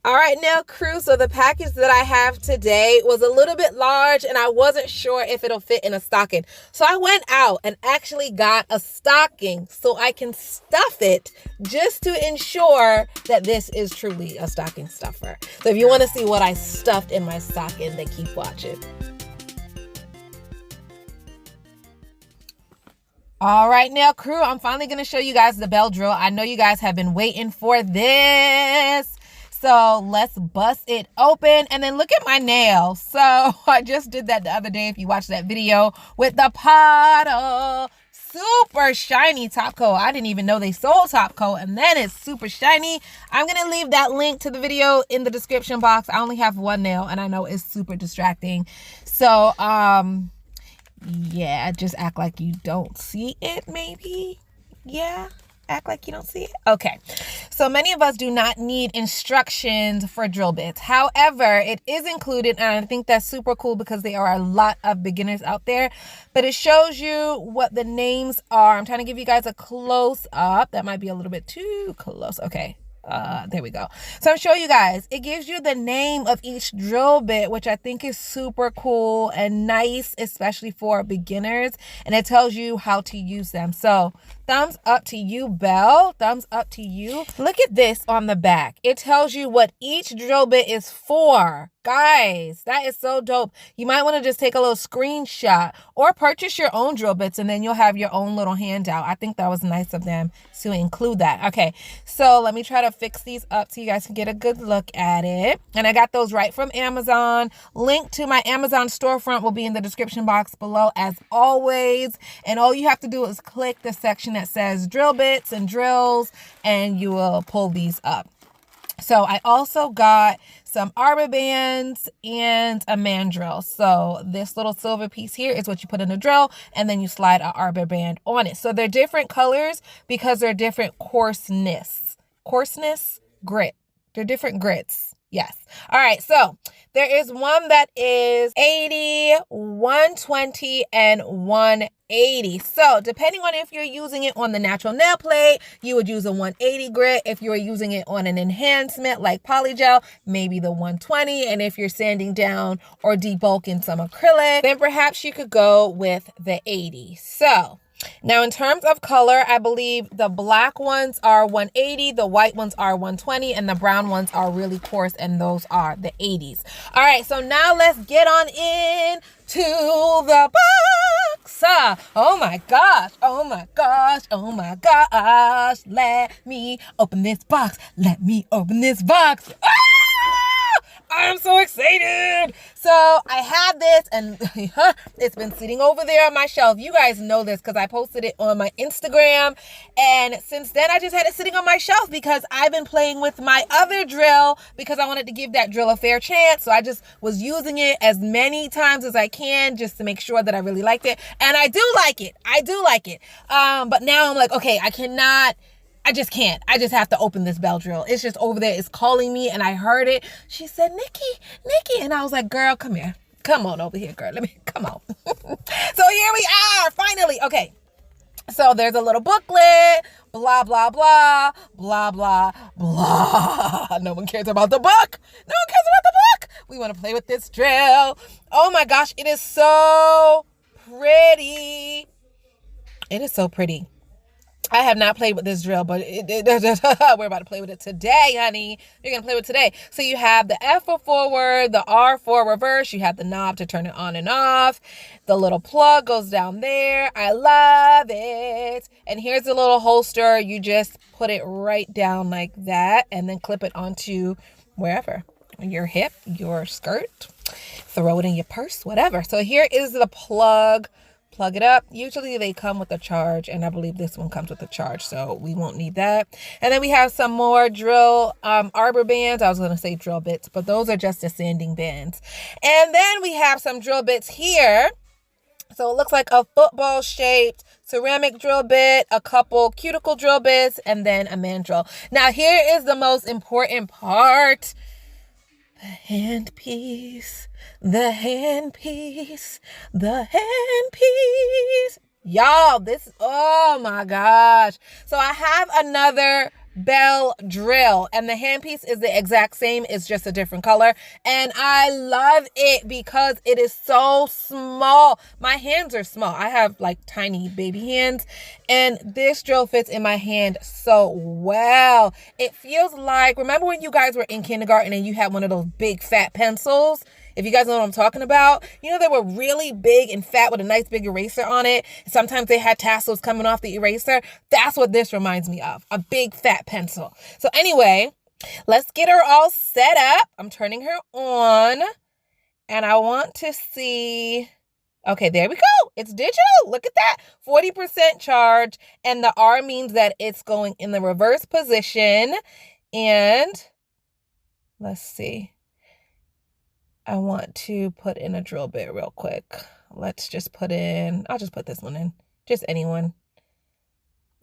All right, nail crew, so the package that I have today was a little bit large and I wasn't sure if it'll fit in a stocking. So I went out and actually got a stocking so I can stuff it just to ensure that this is truly a stocking stuffer. So if you want to see what I stuffed in my stocking, then keep watching. All right, nail crew, I'm finally going to show you guys the Belle drill. I know you guys have been waiting for this. So let's bust it open and then look at my nail. So I just did that the other day if you watched that video with the paddle. Super shiny top coat. I didn't even know they sold top coat, and then it's super shiny. I'm going to leave that link to the video in the description box. I only have one nail and I know it's super distracting. So, yeah, just act like you don't see it maybe. Yeah. Act like you don't see it. Okay, so many of us do not need instructions for drill bits. However, it is included, and I think that's super cool because there are a lot of beginners out there. But it shows you what the names are. I'm trying to give you guys a close up. That might be a little bit too close. Okay. There we go. So I'm showing you guys, it gives you the name of each drill bit, which I think is super cool and nice, especially for beginners, and it tells you how to use them. So thumbs up to you, Belle. Thumbs up to you. Look at this on the back. It tells you what each drill bit is for. Guys, that is so dope. You might want to just take a little screenshot or purchase your own drill bits, and then you'll have your own little handout. I think that was nice of them to include that. Okay, so let me try to fix these up so you guys can get a good look at it. And I got those right from Amazon. Link to my Amazon storefront will be in the description box below as always. And all you have to do is click the section that says drill bits and drills, and you will pull these up. So I also got some arbor bands and a mandrel. So this little silver piece here is what you put in the drill, and then you slide an arbor band on it. So they're different colors because they're different coarseness, grit. They're different grits. Yes. All right. So there is one that is 80, 120, and 180. So depending on if you're using it on the natural nail plate, you would use a 180 grit. If you were using it on an enhancement like polygel, maybe the 120. And if you're sanding down or debulking some acrylic, then perhaps you could go with the 80. So now, in terms of color, I believe the black ones are 180, the white ones are 120, and the brown ones are really coarse, and those are the 80s. All right, so now let's get on in to the box. Oh my gosh, oh my gosh, oh my gosh. Let me open this box. Let me open this box. Ah! I'm so excited. So I have this, and it's been sitting over there on my shelf. You guys know this because I posted it on my Instagram, and since then I just had it sitting on my shelf because I've been playing with my other drill because I wanted to give that drill a fair chance. So I just was using it as many times as I can just to make sure that I really liked it, and I do like it. I do like it. But now I'm like, okay, I just can't. I just have to open this Belle drill. It's just over there. It's calling me, and I heard it. She said, Nikki. And I was like, girl, come here. Come on over here, girl. Come on. So here we are, finally. Okay. So there's a little booklet, blah, blah, blah, blah, blah, blah. No one cares about the book. No one cares about the book. We want to play with this drill. Oh my gosh, it is so pretty. It is so pretty. I have not played with this drill, but we're about to play with it today, honey. You're going to play with it today. So you have the F for forward, the R for reverse. You have the knob to turn it on and off. The little plug goes down there. I love it. And here's the little holster. You just put it right down like that and then clip it onto wherever. Your hip, your skirt. Throw it in your purse, whatever. So here is the plug. Plug it up. Usually they come with a charge, and I believe this one comes with a charge, so we won't need that. And then we have some more drill arbor bands. I was going to say drill bits, but those are just the sanding bands. And then we have some drill bits here. So it looks like a football shaped ceramic drill bit, a couple cuticle drill bits, and then a mandrel. Now here is the most important part. The handpiece, the handpiece, the handpiece. Y'all, this, oh my gosh. So I have another Belle Drill, and the handpiece is the exact same. It's just a different color, and I love it because it is so small. My hands are small. I have like tiny baby hands, and this drill fits in my hand so well. It feels like, remember when you guys were in kindergarten and you had one of those big fat pencils? If you guys know what I'm talking about, you know, they were really big and fat with a nice big eraser on it. Sometimes they had tassels coming off the eraser. That's what this reminds me of, a big fat pencil. So anyway, let's get her all set up. I'm turning her on, and I want to see. Okay, there we go. It's digital. Look at that. 40% charge, and the R means that it's going in the reverse position. And let's see. I want to put in a drill bit real quick. Let's just put in, I'll just put this one in, just anyone.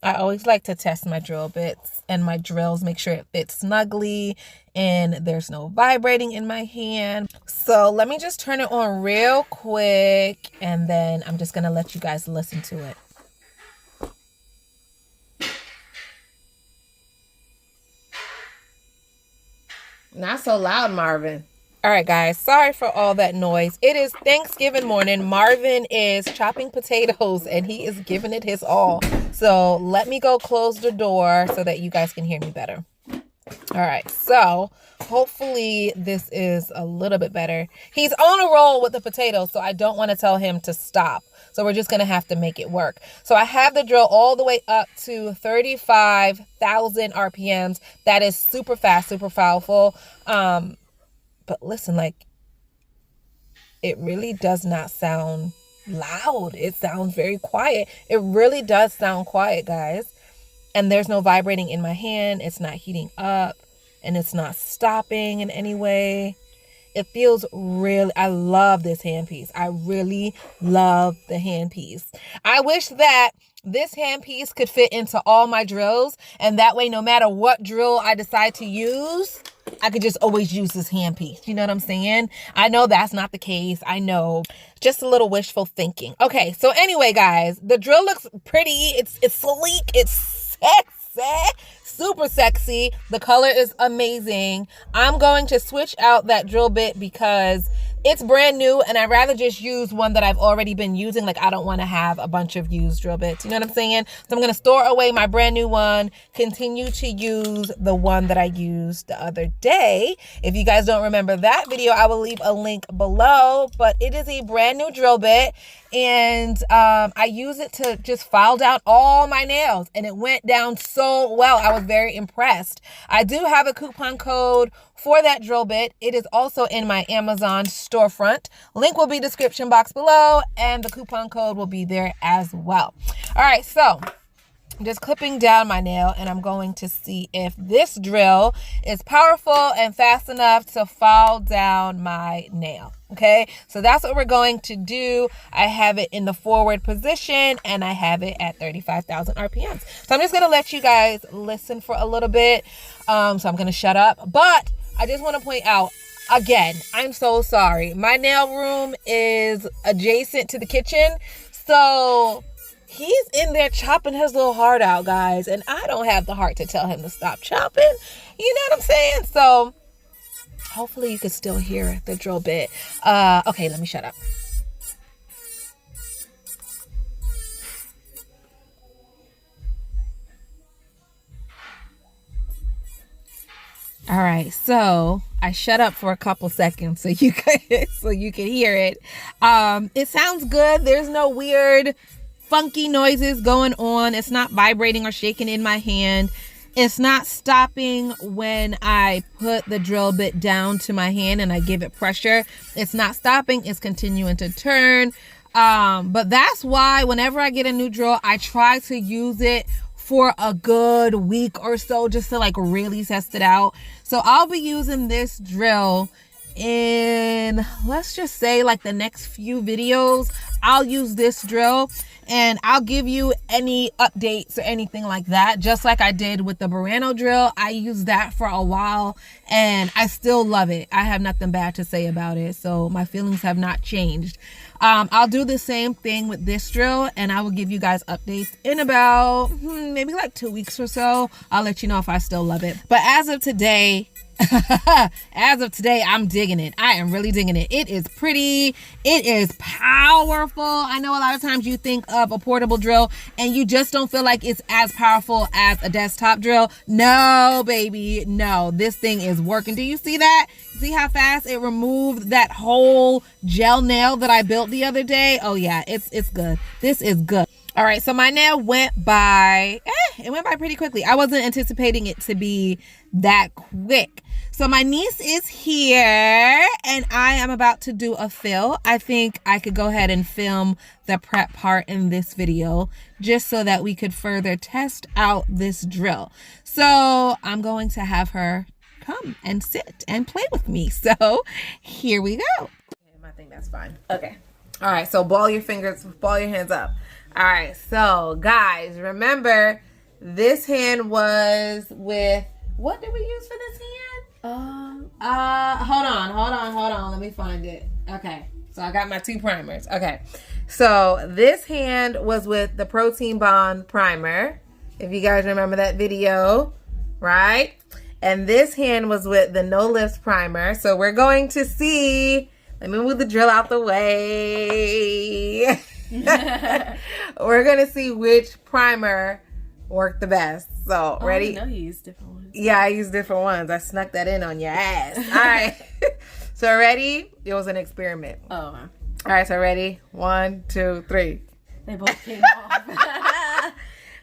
I always like to test my drill bits and my drills, make sure it fits snugly and there's no vibrating in my hand. So let me just turn it on real quick, and then I'm just gonna let you guys listen to it. Not so loud, Marvin. All right, guys, sorry for all that noise. It is Thanksgiving morning. Marvin is chopping potatoes, and he is giving it his all. So let me go close the door so that you guys can hear me better. All right, so hopefully this is a little bit better. He's on a roll with the potatoes, so I don't want to tell him to stop. So we're just going to have to make it work. So I have the drill all the way up to 35,000 RPMs. That is super fast, super powerful. But listen, like, it really does not sound loud. It sounds very quiet. It really does sound quiet, guys. And there's no vibrating in my hand. It's not heating up, and it's not stopping in any way. It feels really, I love this handpiece. I really love the handpiece. I wish that this handpiece could fit into all my drills, and that way, no matter what drill I decide to use, I could just always use this handpiece. You know what I'm saying? I know that's not the case. I know. Just a little wishful thinking. Okay, so anyway, guys, the drill looks pretty. It's sleek. It's sexy. Super sexy. The color is amazing. I'm going to switch out that drill bit because it's brand new, and I'd rather just use one that I've already been using. Like, I don't want to have a bunch of used drill bits. You know what I'm saying? So I'm going to store away my brand new one, continue to use the one that I used the other day. If you guys don't remember that video, I will leave a link below, but it is a brand new drill bit, and I use it to just file down all my nails, and it went down so well. I was very impressed. I do have a coupon code for that drill bit. It is also in my Amazon storefront. Link will be description box below, and the coupon code will be there as well. All right, so I'm just clipping down my nail, and I'm going to see if this drill is powerful and fast enough to file down my nail. Okay, so that's what we're going to do. I have it in the forward position, and I have it at 35,000 RPMs. So I'm just going to let you guys listen for a little bit. So I'm going to shut up, but I just want to point out, again, I'm so sorry. My nail room is adjacent to the kitchen, so he's in there chopping his little heart out, guys, and I don't have the heart to tell him to stop chopping. You know what I'm saying? So hopefully you can still hear the drill bit. Okay, let me shut up. All right, so I shut up for a couple seconds so you can hear it. It sounds good. There's no weird, funky noises going on. It's not vibrating or shaking in my hand. It's not stopping when I put the drill bit down to my hand and I give it pressure. It's not stopping. It's continuing to turn. But that's why whenever I get a new drill, I try to use it for a good week or so just to like really test it out. So I'll be using this drill in, let's just say, like the next few videos, I'll use this drill and I'll give you any updates or anything like that, just like I did with the Burano drill. I used that for a while and I still love it. I have nothing bad to say about it, so my feelings have not changed. I'll do the same thing with this drill and I will give you guys updates in about maybe like 2 weeks or so. I'll let you know if I still love it. But as of today, I'm digging it. I am really digging it. It is pretty. It is powerful. I know a lot of times you think of a portable drill and you just don't feel like it's as powerful as a desktop drill. No, baby. No, this thing is working. Do you see that? See how fast it removed that whole gel nail that I built the other day? Oh yeah, it's good. This is good. All right, so my nail went by, it went by pretty quickly. I wasn't anticipating it to be that quick. So my niece is here and I am about to do a fill. I think I could go ahead and film the prep part in this video just so that we could further test out this drill. So I'm going to have her come and sit and play with me. So here we go. I think that's fine. Okay. All right, so ball your fingers, ball your hands up. All right, so guys, remember this hand was with, what did we use for this hand? Hold on. Let me find it. Okay, so I got my 2 primers. Okay, so this hand was with the Protein Bond primer, if you guys remember that video, right? And this hand was with the No Lift primer. So we're going to see, let me move the drill out the way. We're gonna see which primer worked the best. So ready? I know you use different ones. Yeah, I use different ones. I snuck that in on your ass. All right. So ready? It was an experiment. Oh. All right. So ready? 1, 2, 3. They both came off.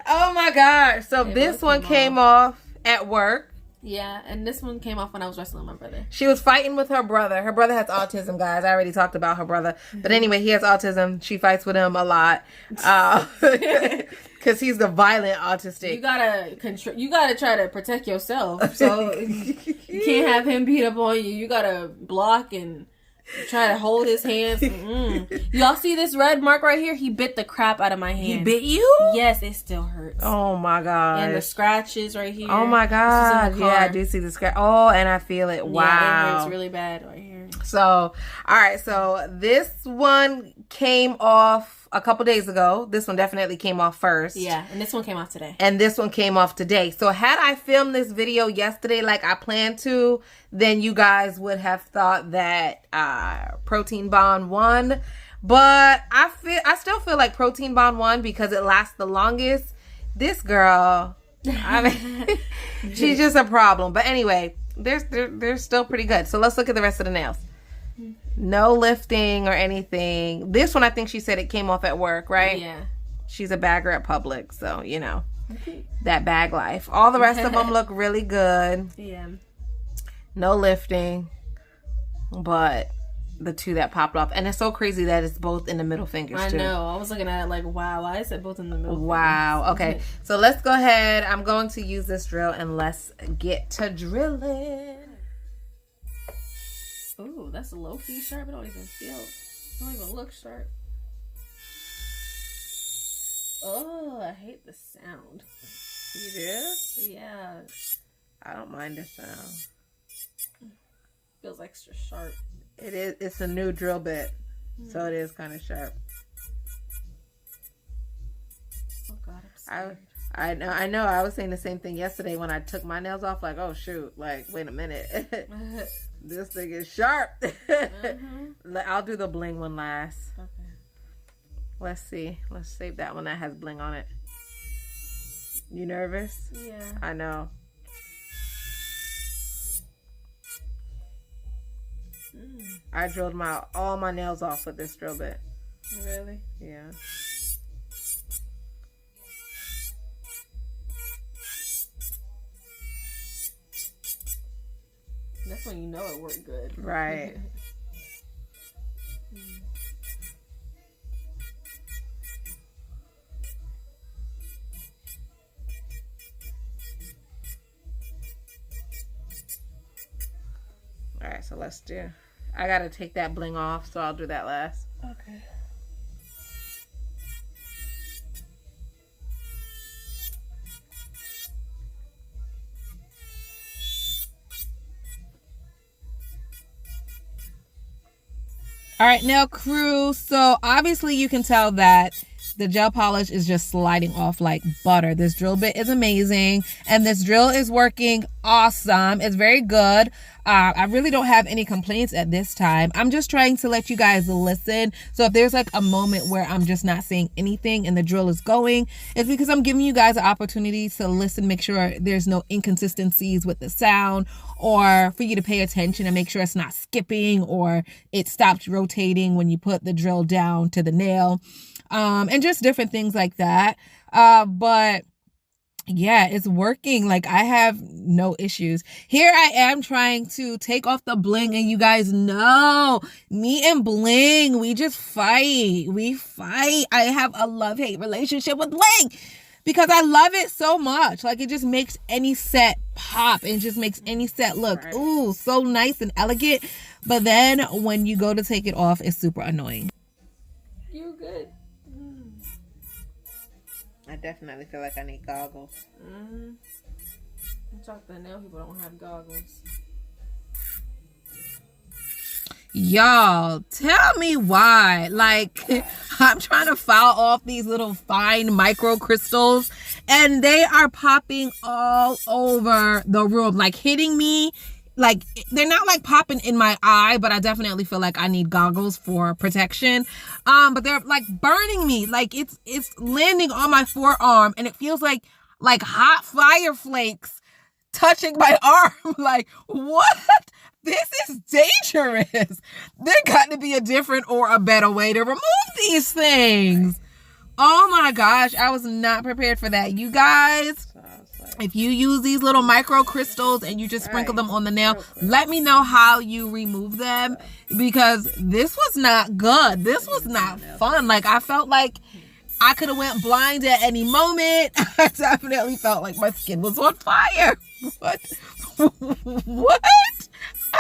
Oh my gosh! So this one came off at work. Yeah, and this one came off when I was wrestling my brother. She was fighting with her brother. Her brother has autism, guys. I already talked about her brother. But anyway, he has autism. She fights with him a lot. Because he's the violent autistic. You gotta try to protect yourself. So you can't have him beat up on you. You gotta block and try to hold his hands. Y'all see this red mark right here? He bit the crap out of my hand. He bit you? Yes, it still hurts. Oh my god. And the scratches right here. Oh my god. Yeah, I do see the scratch. Oh, and I feel it. Wow. Yeah, it hurts really bad right here. So, all right. So this one came off a couple days ago. This one definitely came off first. Yeah, and this one came off today. And this one came off today. So had I filmed this video yesterday like I planned to, then you guys would have thought that Protein Bond won. But I still feel like Protein Bond won because it lasts the longest. This girl, I mean, she's just a problem. But anyway, they're still pretty good. So let's look at the rest of the nails. No lifting or anything. This one, I think she said it came off at work, right? Yeah. She's a bagger at Publix, so, you know, that bag life. All the rest of them look really good. Yeah. No lifting, but the 2 that popped off. And it's so crazy that it's both in the middle fingers, too. I know. I was looking at it like, wow, why is it both in the middle Wow. fingers? Okay, so let's go ahead. I'm going to use this drill, and let's get to drilling. Ooh, that's low-key sharp. It don't even look sharp. Oh, I hate the sound. You do? Yeah. I don't mind the sound. Feels extra sharp. It is. It's a new drill bit, so it is kind of sharp. Oh God, I'm scared. I know. I was saying the same thing yesterday when I took my nails off. Like, oh shoot! Like, wait a minute. This thing is sharp. I'll do the bling one last. Okay. Let's see. Let's save that one that has bling on it. You nervous? Yeah. I know. I drilled all my nails off with this drill bit. Really? Yeah. That's when you know it worked good. Right. Alright, so let's do. I gotta take that bling off, so I'll do that last. Okay. All right, nail crew. So obviously you can tell that the gel polish is just sliding off like butter. This drill bit is amazing, and this drill is working awesome. It's very good. I really don't have any complaints at this time. I'm just trying to let you guys listen. So if there's like a moment where I'm just not saying anything and the drill is going, it's because I'm giving you guys an opportunity to listen, make sure there's no inconsistencies with the sound, or for you to pay attention and make sure it's not skipping or it stopped rotating when you put the drill down to the nail. And just different things like that. But yeah, it's working. Like, I have no issues. Here I am trying to take off the bling, and you guys know me and bling, we just fight. We fight. I have a love-hate relationship with bling because I love it so much. Like, it just makes any set pop and just makes any set look, ooh, so nice and elegant. But then when you go to take it off, it's super annoying. You're good. I definitely feel like I need goggles. I'm talking to nail people don't have goggles. Y'all, tell me why. Like, I'm trying to file off these little fine micro crystals, and they are popping all over the room, like hitting me. Like, they're not like popping in my eye, but I definitely feel like I need goggles for protection. But they're like burning me. Like, it's landing on my forearm, and it feels like hot fire flakes touching my arm. Like, what? This is dangerous. There got to be a different or a better way to remove these things. Oh my gosh, I was not prepared for that. You guys, if you use these little micro crystals and you just sprinkle them on the nail, let me know how you remove them, because this was not good. This was not fun. Like, I felt like I could have went blind at any moment. I definitely felt like my skin was on fire. What? What?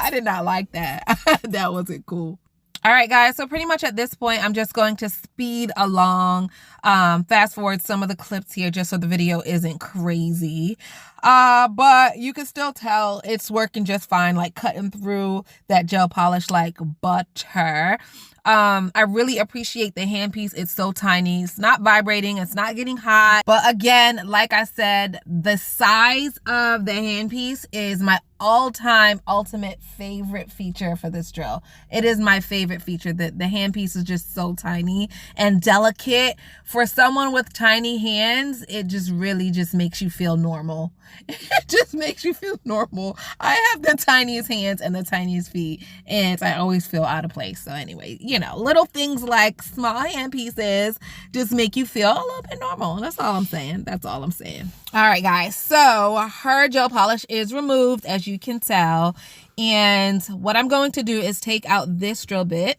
I did not like that. That wasn't cool. All right, guys, so pretty much at this point, I'm just going to speed along, fast forward some of the clips here just so the video isn't crazy. But you can still tell it's working just fine, like cutting through that gel polish like butter. I really appreciate the handpiece. It's so tiny. It's not vibrating. It's not getting hot. But again, like I said, the size of the handpiece is my all-time ultimate favorite feature for this drill. It is my favorite feature. The handpiece is just so tiny and delicate. For someone with tiny hands, it just really just makes you feel normal. It just makes you feel normal. I have the tiniest hands and the tiniest feet, and I always feel out of place. So anyway, you know, little things like small hand pieces just make you feel a little bit normal. That's all I'm saying. That's all I'm saying. All right, guys. So her gel polish is removed, as you can tell. And what I'm going to do is take out this drill bit,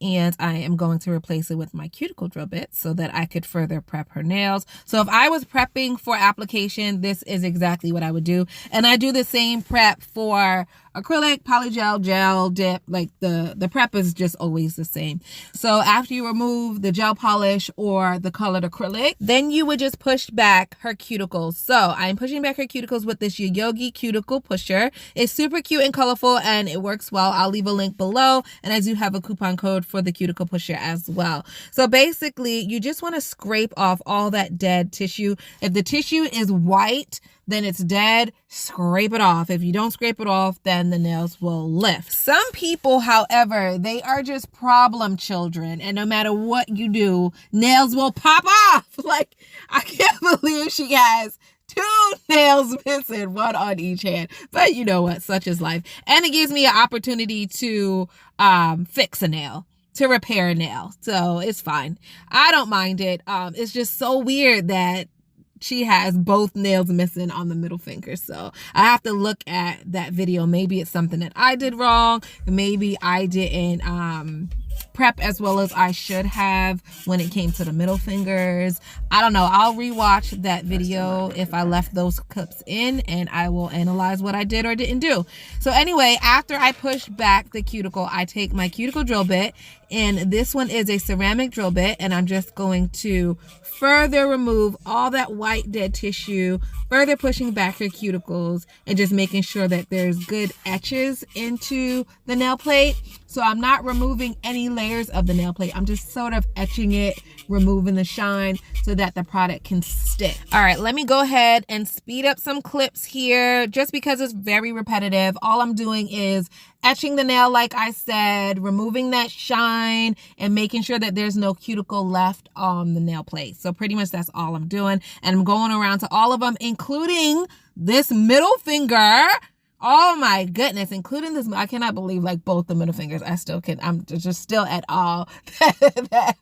and I am going to replace it with my cuticle drill bit so that I could further prep her nails. So if I was prepping for application, this is exactly what I would do. And I do the same prep for acrylic, polygel, gel, dip. Like the prep is just always the same. So after you remove the gel polish or the colored acrylic, then you would just push back her cuticles. So I'm pushing back her cuticles with this YAYOGE Cuticle Pusher. It's super cute and colorful, and it works well. I'll leave a link below, and I do have a coupon code for the Cuticle Pusher as well. So basically, you just want to scrape off all that dead tissue. If the tissue is white, then it's dead. Scrape it off. If you don't scrape it off, then the nails will lift. Some people, however, they are just problem children, and no matter what you do, nails will pop off. Like, I can't believe she has 2 nails missing, 1 on each hand. But you know what? Such is life. And it gives me an opportunity to fix a nail, to repair a nail. So it's fine. I don't mind it. It's just so weird that she has both nails missing on the middle finger. So I have to look at that video. Maybe it's something that I did wrong. Maybe I didn't prep as well as I should have when it came to the middle fingers. I don't know. I'll rewatch that video if I left those clips in, and I will analyze what I did or didn't do. So anyway, after I push back the cuticle, I take my cuticle drill bit, and this one is a ceramic drill bit, and I'm just going to further remove all that white dead tissue, further pushing back your cuticles and just making sure that there's good etches into the nail plate. So I'm not removing any layers of the nail plate. I'm just sort of etching it, removing the shine so that the product can stick. All right, let me go ahead and speed up some clips here just because it's very repetitive. All I'm doing is etching the nail, like I said, removing that shine and making sure that there's no cuticle left on the nail plate. So pretty much that's all I'm doing. And I'm going around to all of them, including this middle finger. Oh my goodness, including this. I cannot believe like both the middle fingers. I still can. I'm just still at all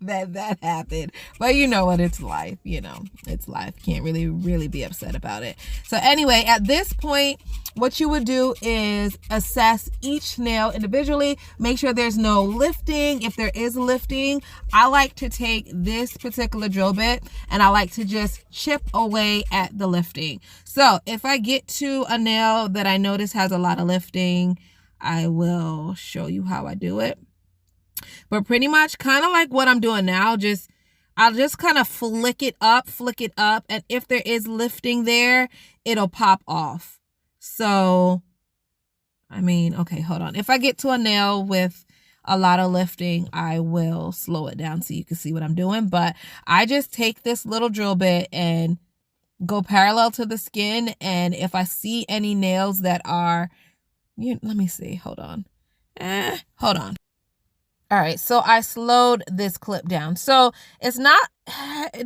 that happened. But you know what, it's life, you know, it's life. Can't really be upset about it. So anyway, at this point, what you would do is assess each nail individually. Make sure there's no lifting. If there is lifting, I like to take this particular drill bit and I like to just chip away at the lifting. So if I get to a nail that I notice has a lot of lifting, I will show you how I do it. But pretty much kind of like what I'm doing now, I'll just kind of flick it up, and if there is lifting there, it'll pop off. So, I mean, okay, hold on. If I get to a nail with a lot of lifting, I will slow it down so you can see what I'm doing. But I just take this little drill bit and go parallel to the skin. And if I see any nails that are, let me see, hold on. Hold on. All right, so I slowed this clip down. So it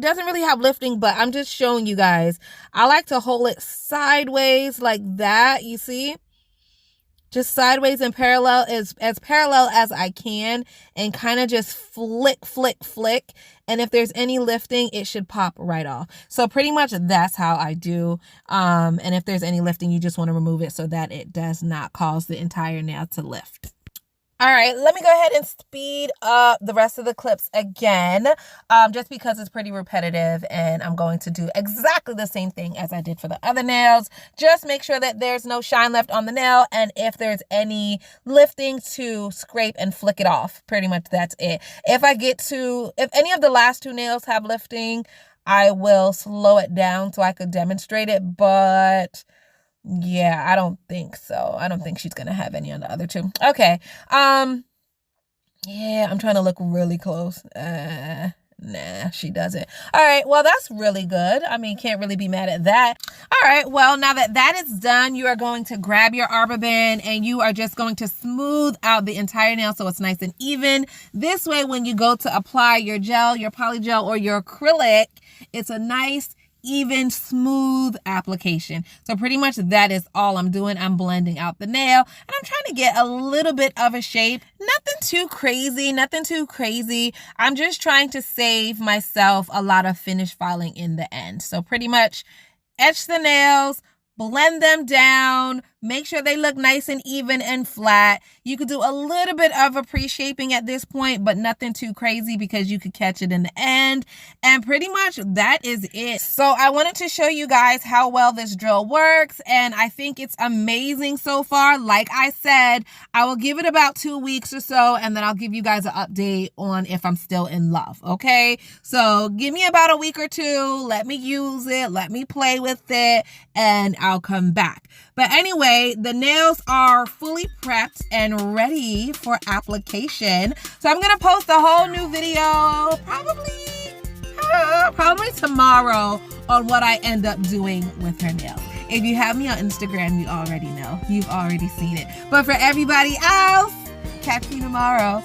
doesn't really have lifting, but I'm just showing you guys. I like to hold it sideways like that, you see? Just sideways and parallel, as parallel as I can, and kind of just flick. And if there's any lifting, it should pop right off. So pretty much that's how I do. And if there's any lifting, you just want to remove it so that it does not cause the entire nail to lift. All right, let me go ahead and speed up the rest of the clips again, just because it's pretty repetitive, and I'm going to do exactly the same thing as I did for the other nails. Just make sure that there's no shine left on the nail, and if there's any lifting, to scrape and flick it off. Pretty much that's it. If any of the last two nails have lifting, I will slow it down so I could demonstrate it, but yeah, I don't think so. I don't think she's gonna have any on the other two. Okay. Yeah, I'm trying to look really close. Nah, she doesn't. All right, well, that's really good. I mean, can't really be mad at that. All right, well, now that that is done, you are going to grab your arbor band and you are just going to smooth out the entire nail so it's nice and even. This way, when you go to apply your gel, your polygel, or your acrylic, it's a nice, even, smooth application. So pretty much that is all I'm doing. I'm blending out the nail and I'm trying to get a little bit of a shape. Nothing too crazy. I'm just trying to save myself a lot of finish filing in the end. So pretty much etch the nails, blend them down, make sure they look nice and even and flat. You could do a little bit of a pre-shaping at this point, but nothing too crazy because you could catch it in the end. And pretty much that is it. So I wanted to show you guys how well this drill works, and I think it's amazing so far. Like I said, I will give it about 2 weeks or so, and then I'll give you guys an update on if I'm still in love, okay? So give me about a week or two, let me use it, let me play with it, and I'll come back. But anyway, the nails are fully prepped and ready for application. So I'm going to post a whole new video probably tomorrow on what I end up doing with her nails. If you have me on Instagram, you already know. You've already seen it. But for everybody else, catch me tomorrow